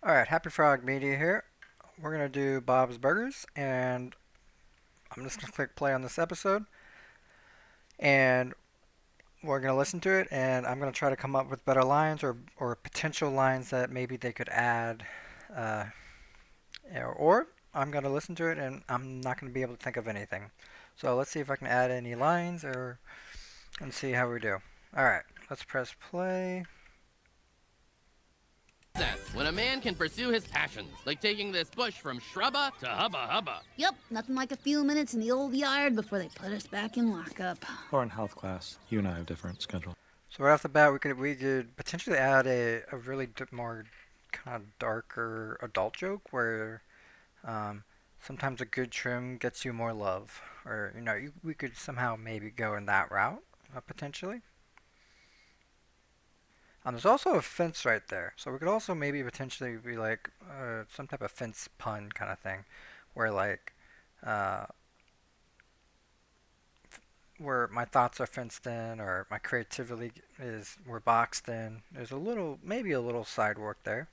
Alright, HappyFrog Media here. We're going to do Bob's Burgers, and I'm just going to click play on this episode, and we're going to listen to it, and I'm going to try to come up with better lines or potential lines that maybe they could add, uh, or I'm going to listen to it, and I'm not going to be able to think of anything. So let's see if I can add any lines, and see how we do. Alright, let's press play. When a man can pursue his passions, like taking this bush from shrubba to hubba hubba. Yep, nothing like a few minutes in the old yard before they put us back in lockup. Or in health class. You and I have different schedules. So right off the bat, we could potentially add a really more kind of darker adult joke where sometimes a good trim gets you more love, or we could somehow maybe go in that route potentially. There's also a fence right there, so we could also maybe potentially be like some type of fence pun kind of thing, where like where my thoughts are fenced in, or my creativity we're boxed in. There's maybe a little side work there.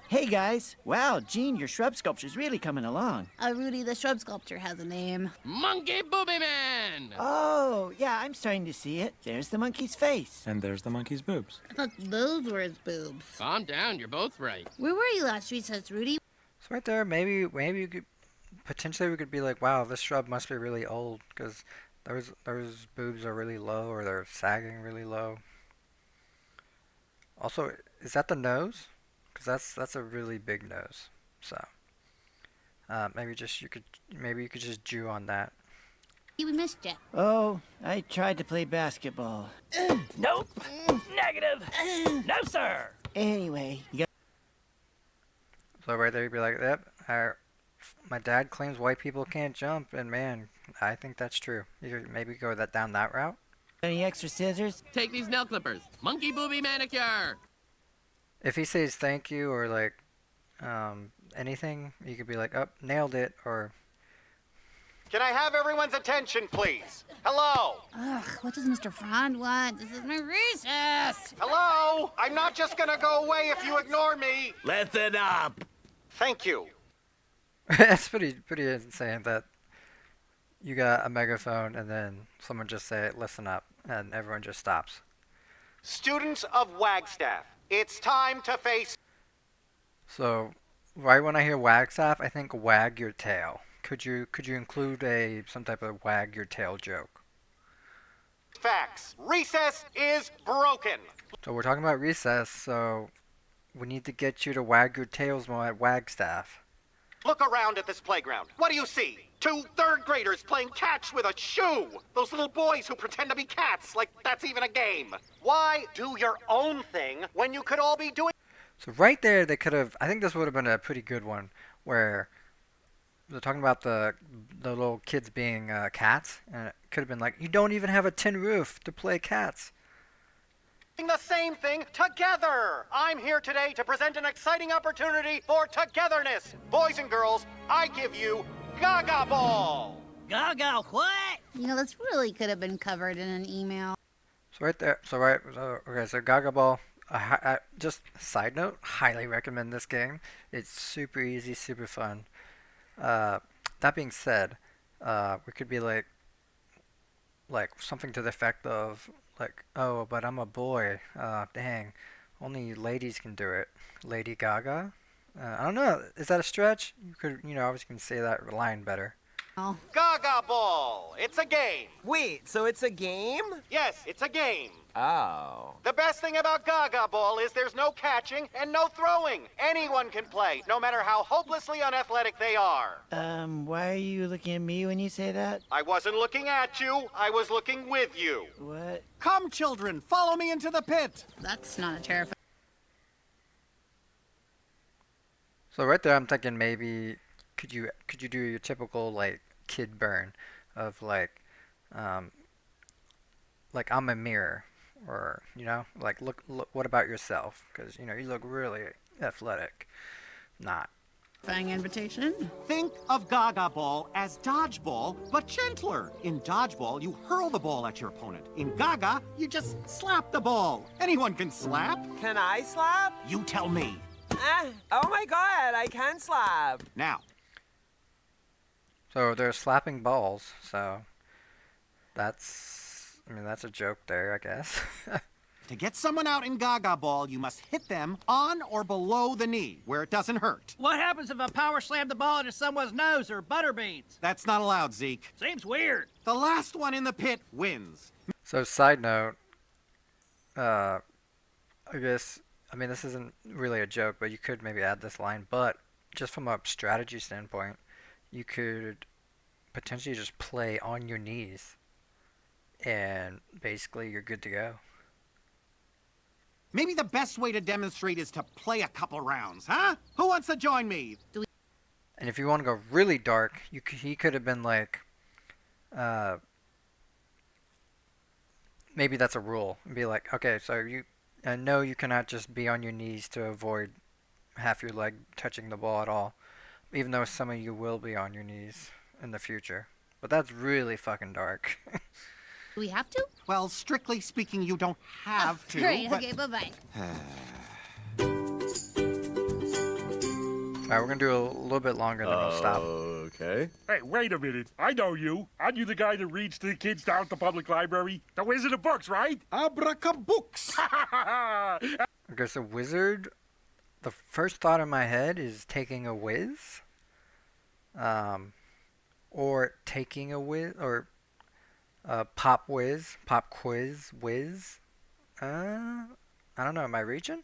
Hey guys! Wow, Gene, your shrub sculpture's really coming along. Rudy, the shrub sculpture has a name. Monkey Booby Man! Oh, yeah, I'm starting to see it. There's the monkey's face. And there's the monkey's boobs. I thought those were his boobs. Calm down, you're both right. Where were you last recess, Rudy? So right there, maybe you could potentially we could be like, wow, this shrub must be really old because those boobs are really low, or they're sagging really low. Also, is that the nose? Because that's a really big nose. So maybe you could just Jew on that. We missed you. Oh, I tried to play basketball. Nope. Negative. No, sir. Anyway, you got... So right there, you'd be like, yep. My dad claims white people can't jump, and man, I think that's true. You could maybe go down that route. Any extra scissors? Take these nail clippers. Monkey Booby Manicure! If he says thank you or like anything, you could be like, oh, nailed it, or... Can I have everyone's attention, please? Hello? Ugh, what does Mr. Frond want? This is my recess! Hello? I'm not just gonna go away if you ignore me. Listen up. Thank you. It's pretty insane that you got a megaphone and then someone just say, listen up, and everyone just stops. Students of Wagstaff, it's time to face... So, right when I hear Wagstaff, I think wag your tail. Could you include some type of wag your tail joke? Facts. Recess is broken. So we're talking about recess, so we need to get you to wag your tails more at Wagstaff. Look around at this playground. What do you see? 2 third graders playing catch with a shoe. Those little boys who pretend to be cats, like that's even a game. Why do your own thing when you could all be doing... So right there, they could have... I think this would have been a pretty good one, where they're talking about the little kids being cats, and it could have been like, you don't even have a tin roof to play cats. the same thing together. I'm here today to present an exciting opportunity for togetherness. Boys and girls, I give you Gaga Ball. Gaga what? This really could have been covered in an email. So right there, okay, so Gaga Ball, just side note, highly recommend this game. It's super easy, super fun. That being said, we could be like something to the effect of, like, oh, but I'm a boy. Dang, only ladies can do it. Lady Gaga. I don't know. Is that a stretch? You could, obviously can say that line better. Oh. Gaga Ball. It's a game. Wait, so it's a game? Yes, it's a game. Oh. The best thing about Gaga Ball is there's no catching and no throwing. Anyone can play, no matter how hopelessly unathletic they are. Why are you looking at me when you say that? I wasn't looking at you. I was looking with you. What? Come, children, follow me into the pit. That's not a terrifying... So right there, I'm thinking maybe could you do your typical like kid burn of like I'm a mirror, or like look what about yourself, because you look really athletic. Not. Invitation? Think of Gaga Ball as dodgeball, but gentler. In dodgeball, you hurl the ball at your opponent. In Gaga, you just slap the ball. Anyone can slap. Can I slap? You tell me. Oh my god, I can slap. Now, So they're slapping balls, so I mean, that's a joke there, I guess. to get someone out in Gaga Ball, you must hit them on or below the knee, where it doesn't hurt. What happens if I power slam the ball into someone's nose or butterbeans? That's not allowed, Zeke. Seems weird. The last one in the pit wins. So side note, I guess, I mean, this isn't really a joke, but you could maybe add this line, but just from a strategy standpoint, you could potentially just play on your knees, and basically you're good to go. Maybe the best way to demonstrate is to play a couple rounds, huh? Who wants to join me? And if you want to go really dark, he could have been like, maybe that's a rule. And be like, okay, so I know you cannot just be on your knees to avoid half your leg touching the ball at all, even though some of you will be on your knees in the future. But that's really fucking dark. Do we have to? Well, strictly speaking, you don't have to. Great, but... okay, bye-bye. Alright, we're gonna do a little bit longer, then we'll stop. Okay. Hey, wait a minute. I know you. Aren't you the guy that reads to the kids down at the public library? The Wizard of Books, right? Abracabooks! Okay, so wizard, the first thought in my head is taking a whiz. Or taking a whiz, or pop whiz, pop quiz, whiz. I don't know, am I reaching?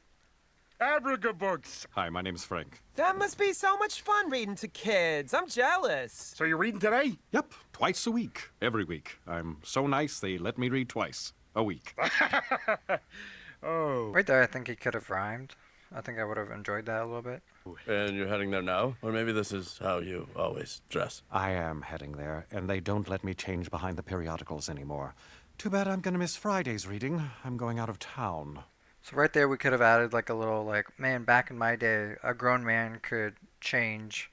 Abracabooks. Hi, my name's Frank. That must be so much fun reading to kids. I'm jealous. So you're reading today? Yep, twice a week. Every week. I'm so nice they let me read twice a week. Oh. Right there, I think he could have rhymed. I think I would have enjoyed that a little bit. And you're heading there now? Or maybe this is how you always dress. I am heading there, and they don't let me change behind the periodicals anymore. Too bad I'm gonna miss Friday's reading. I'm going out of town. So right there, we could have added like a little, like, man, back in my day, a grown man could change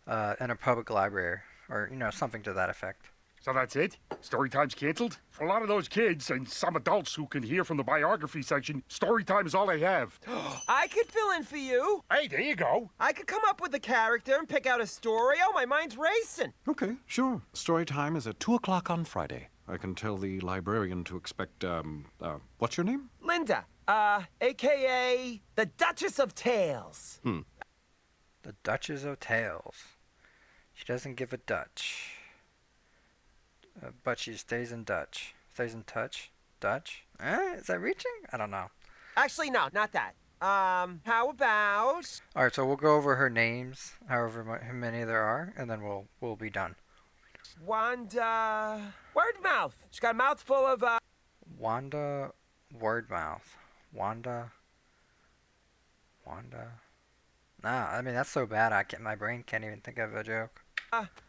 in a public library, or, you know, something to that effect. So that's it? Story time's canceled? For a lot of those kids and some adults who can hear from the biography section, story time is all they have. I could fill in for you. Hey, there you go. I could come up with a character and pick out a story. Oh, my mind's racing. Okay, sure. Story time is at 2 o'clock on Friday. I can tell the librarian to expect, what's your name? Linda, a.k.a. the Duchess of Tales. The Duchess of Tales. She doesn't give a Dutch. But she stays in Dutch. Stays in touch? Dutch? Is that reaching? I don't know. Actually, no, not that. How about... Alright, so we'll go over her names, however many there are, and then we'll be done. Wanda... Wordmouth. She's got a mouthful of, Wanda Wordmouth. Wanda. Nah, I mean, that's so bad, my brain can't even think of a joke.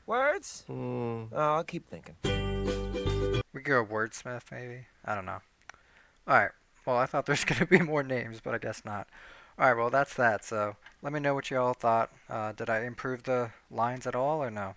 Words? Oh, I'll keep thinking. We could go wordsmith, maybe? I don't know. Alright, well, I thought there's going to be more names, but I guess not. Alright, well, that's that, so let me know what you all thought. Did I improve the lines at all, or no?